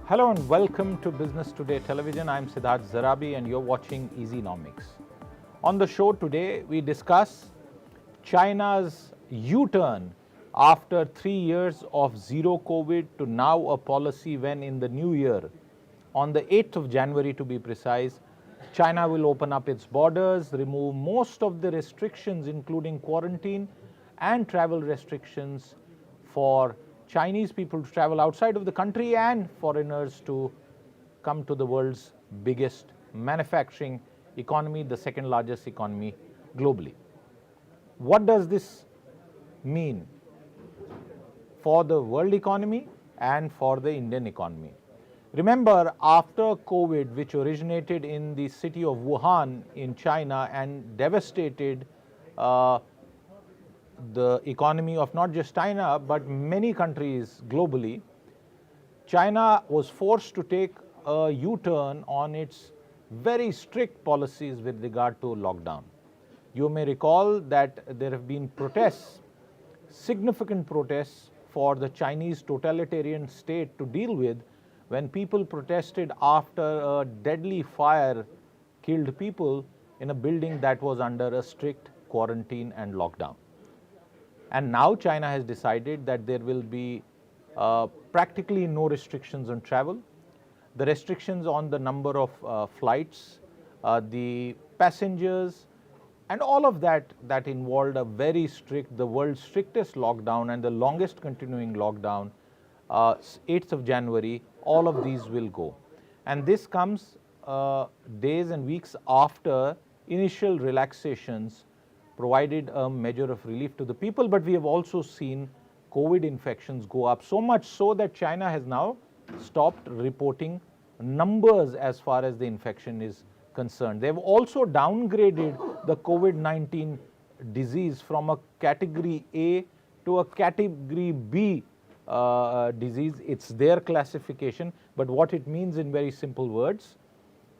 Hello and welcome to Business Today Television. I'm Siddharth Zarabi and you're watching Easynomics. On the show today, we discuss China's U-turn after 3 years of zero COVID to now a policy when in the new year, on the 8th of January to be precise, China will open up its borders, remove most of the restrictions including quarantine and travel restrictions for Chinese people to travel outside of the country and foreigners to come to the world's biggest manufacturing economy, the second largest economy globally. What does this mean for the world economy and for the Indian economy? Remember, after COVID, which originated in the city of Wuhan in China and devastated the economy of not just China, but many countries globally, China was forced to take a U-turn on its very strict policies with regard to lockdown. You may recall that there have been protests, significant protests for the Chinese totalitarian state to deal with when people protested after a deadly fire killed people in a building that was under a strict quarantine and lockdown. And now China has decided that there will be practically no restrictions on travel. The restrictions on the number of flights, the passengers, and all of that involved a very strict, the world's strictest lockdown and the longest continuing lockdown, 8th of January, all of these will go. And this comes days and weeks after initial relaxations provided a measure of relief to the people, but we have also seen COVID infections go up, so much so that China has now stopped reporting numbers as far as the infection is concerned. They have also downgraded the COVID-19 disease from a category A to a category B disease. It's their classification, but what it means in very simple words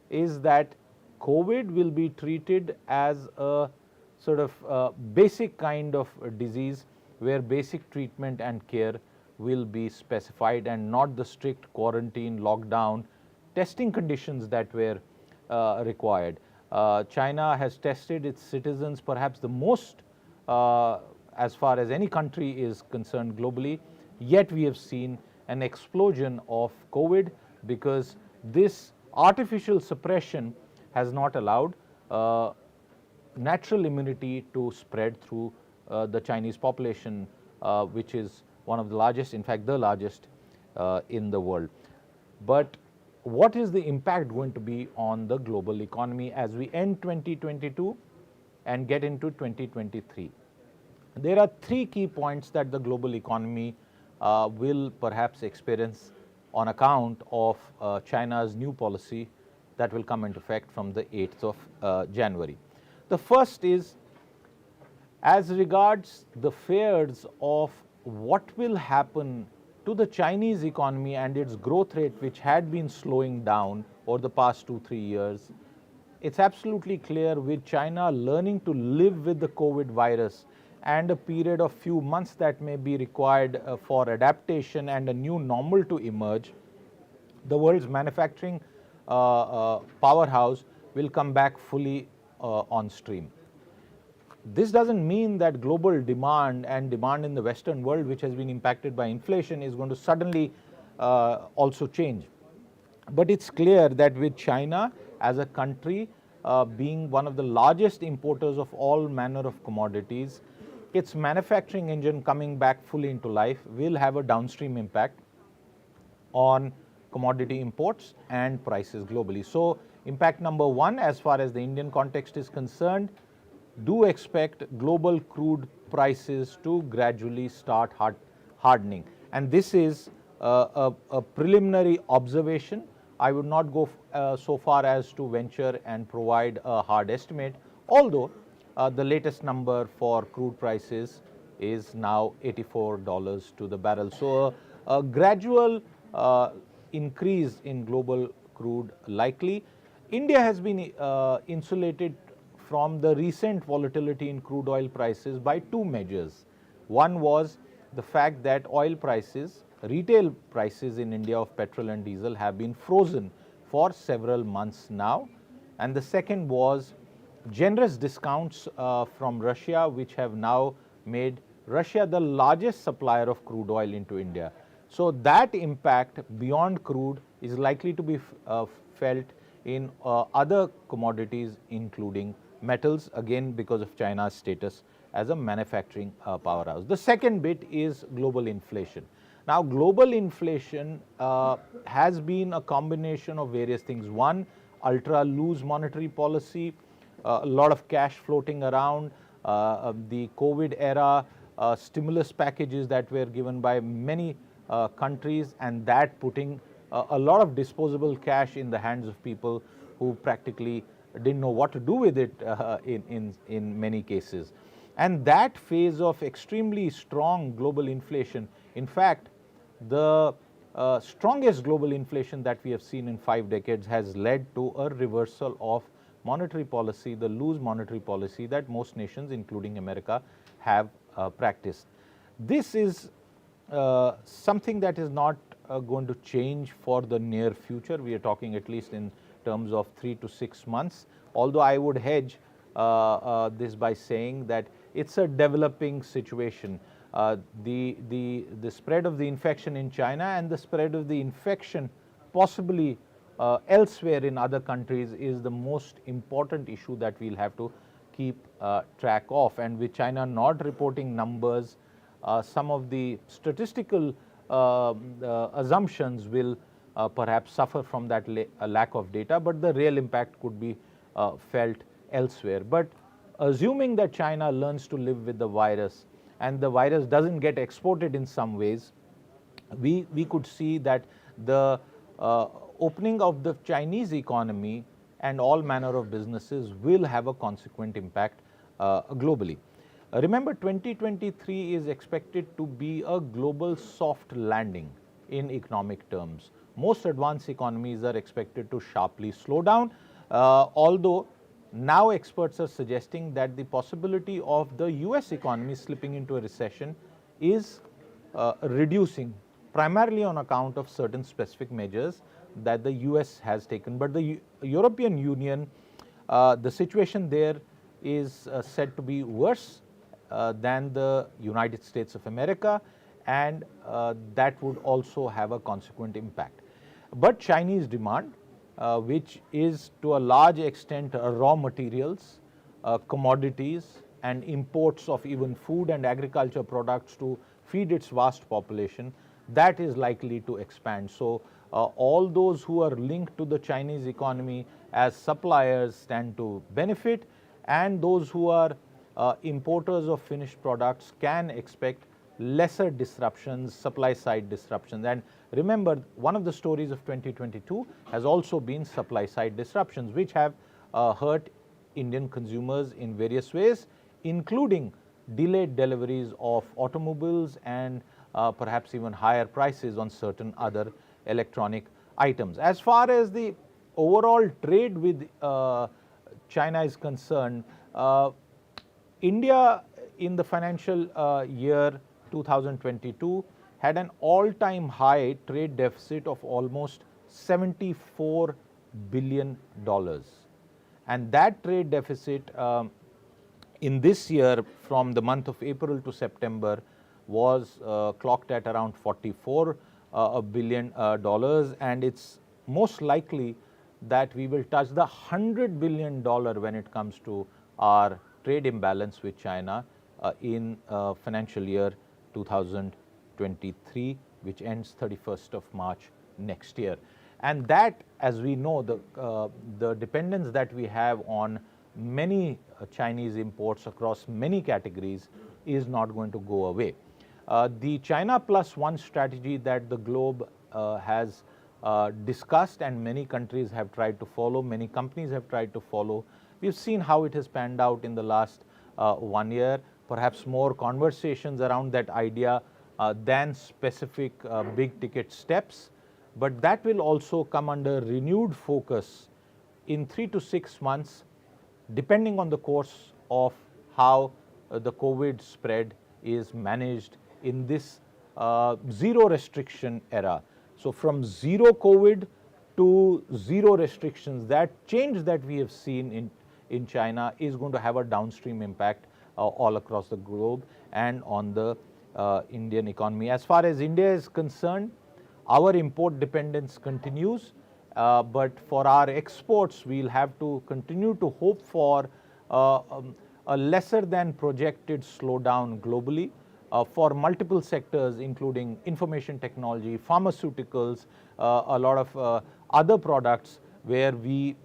is that COVID will be treated as a sort of basic kind of disease where basic treatment and care will be specified and not the strict quarantine, lockdown, testing conditions that were required. China has tested its citizens perhaps the most as far as any country is concerned globally, yet we have seen an explosion of COVID because this artificial suppression has not allowed natural immunity to spread through the Chinese population, which is one of the largest, in fact the largest in the world. But what is the impact going to be on the global economy as we end 2022 and get into 2023? There are three key points that the global economy will perhaps experience on account of China's new policy that will come into effect from the 8th of January. The first is as regards the fears of what will happen to the Chinese economy and its growth rate, which had been slowing down over the past 2-3 years. It's absolutely clear with China learning to live with the COVID virus and a period of few months that may be required for adaptation and a new normal to emerge, the world's manufacturing powerhouse will come back fully on stream. This doesn't mean that global demand and demand in the Western world, which has been impacted by inflation, is going to suddenly also change. But it's clear that with China as a country being one of the largest importers of all manner of commodities, its manufacturing engine coming back fully into life will have a downstream impact on commodity imports and prices globally. So impact number one, as far as the Indian context is concerned, do expect global crude prices to gradually start hardening. And this is a preliminary observation. I would not go so far as to venture and provide a hard estimate, although the latest number for crude prices is now $84 to the barrel. So a gradual increase in global crude likely. India has been insulated from the recent volatility in crude oil prices by two measures. One was the fact that oil prices retail prices in India of petrol and diesel have been frozen for several months now. And the second was generous discounts from Russia, which have now made Russia the largest supplier of crude oil into India. So that impact beyond crude is likely to be felt in other commodities, including metals, again because of China's status as a manufacturing powerhouse. The second bit is global inflation. Now, global inflation has been a combination of various things. One, ultra loose monetary policy, a lot of cash floating around, the COVID era stimulus packages that were given by many countries, and that putting a lot of disposable cash in the hands of people who practically didn't know what to do with it in many cases. And that phase of extremely strong global inflation, in fact, the strongest global inflation that we have seen in 5 decades has led to a reversal of monetary policy, the loose monetary policy that most nations, including America, have practiced. This is something that is not going to change for the near future. We are talking at least in terms of 3 to 6 months, although I would hedge this by saying that it's a developing situation. The spread of the infection in China and the spread of the infection possibly elsewhere in other countries is the most important issue that we'll have to keep track of. And with China not reporting numbers, some of the statistical assumptions will perhaps suffer from that lack of data, but the real impact could be felt elsewhere. But assuming that China learns to live with the virus and the virus doesn't get exported in some ways, we could see that the opening of the Chinese economy and all manner of businesses will have a consequent impact globally. Remember, 2023 is expected to be a global soft landing in economic terms. Most advanced economies are expected to sharply slow down, although now experts are suggesting that the possibility of the US economy slipping into a recession is reducing, primarily on account of certain specific measures that the US has taken. But the European Union, the situation there is said to be worse than the United States of America, and that would also have a consequent impact. But Chinese demand, which is to a large extent raw materials, commodities, and imports of even food and agriculture products to feed its vast population, that is likely to expand. So all those who are linked to the Chinese economy as suppliers stand to benefit, and those who are importers of finished products can expect lesser disruptions, supply side disruptions. And remember, one of the stories of 2022 has also been supply side disruptions, which have hurt Indian consumers in various ways, including delayed deliveries of automobiles and perhaps even higher prices on certain other electronic items. As far as the overall trade with China is concerned, India in the financial year 2022 had an all-time high trade deficit of almost $74 billion. And that trade deficit in this year, from the month of April to September, was clocked at around $44 billion, and it's most likely that we will touch the $100 billion when it comes to our trade imbalance with China in financial year 2023, which ends 31st of March next year. And that, as we know, the dependence that we have on many Chinese imports across many categories is not going to go away. The China Plus One strategy that the globe has discussed and many countries have tried to follow, many companies have tried to follow, we've seen how it has panned out in the last 1 year. Perhaps more conversations around that idea than specific big ticket steps, but that will also come under renewed focus in 3 to 6 months, depending on the course of how the COVID spread is managed in this zero restriction era. So from zero COVID to zero restrictions, that change that we have seen in China is going to have a downstream impact all across the globe and on the Indian economy. As far as India is concerned, our import dependence continues, but for our exports, we'll have to continue to hope for a lesser than projected slowdown globally for multiple sectors, including information technology, pharmaceuticals, a lot of other products where we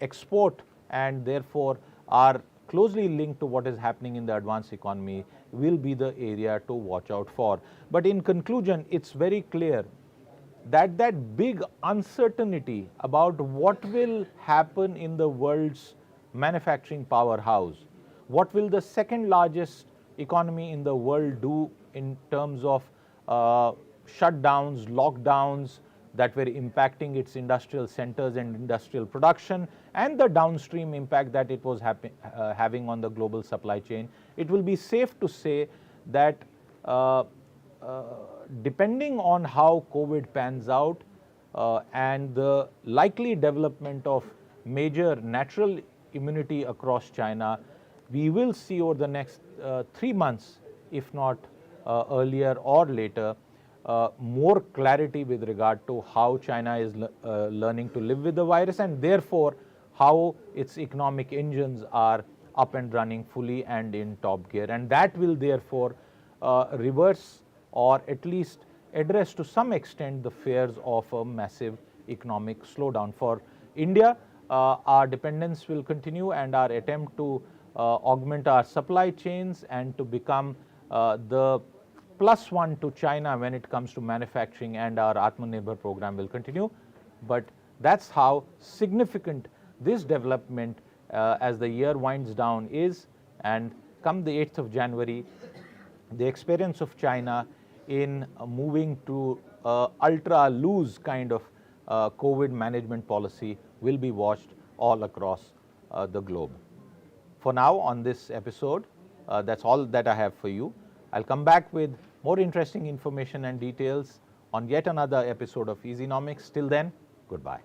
export and therefore are closely linked to what is happening in the advanced economy will be the area to watch out for. But in conclusion, it's very clear that that big uncertainty about what will happen in the world's manufacturing powerhouse, what will the second largest economy in the world do in terms of shutdowns, lockdowns that were impacting its industrial centers and industrial production, and the downstream impact that it was having on the global supply chain. It will be safe to say that depending on how COVID pans out and the likely development of major natural immunity across China, we will see over the next 3 months, if not earlier or later, more clarity with regard to how China is learning to live with the virus, and therefore how its economic engines are up and running fully and in top gear. And that will therefore reverse or at least address to some extent the fears of a massive economic slowdown. For India, our dependence will continue, and our attempt to augment our supply chains and to become the +1 to China when it comes to manufacturing and our Atmanirbhar program will continue. But that's how significant this development as the year winds down is, and come the 8th of January, the experience of China in moving to ultra loose kind of COVID management policy will be watched all across the globe. For now, on this episode, that's all that I have for you. I'll come back with more interesting information and details on yet another episode of Easynomics. Till then, goodbye.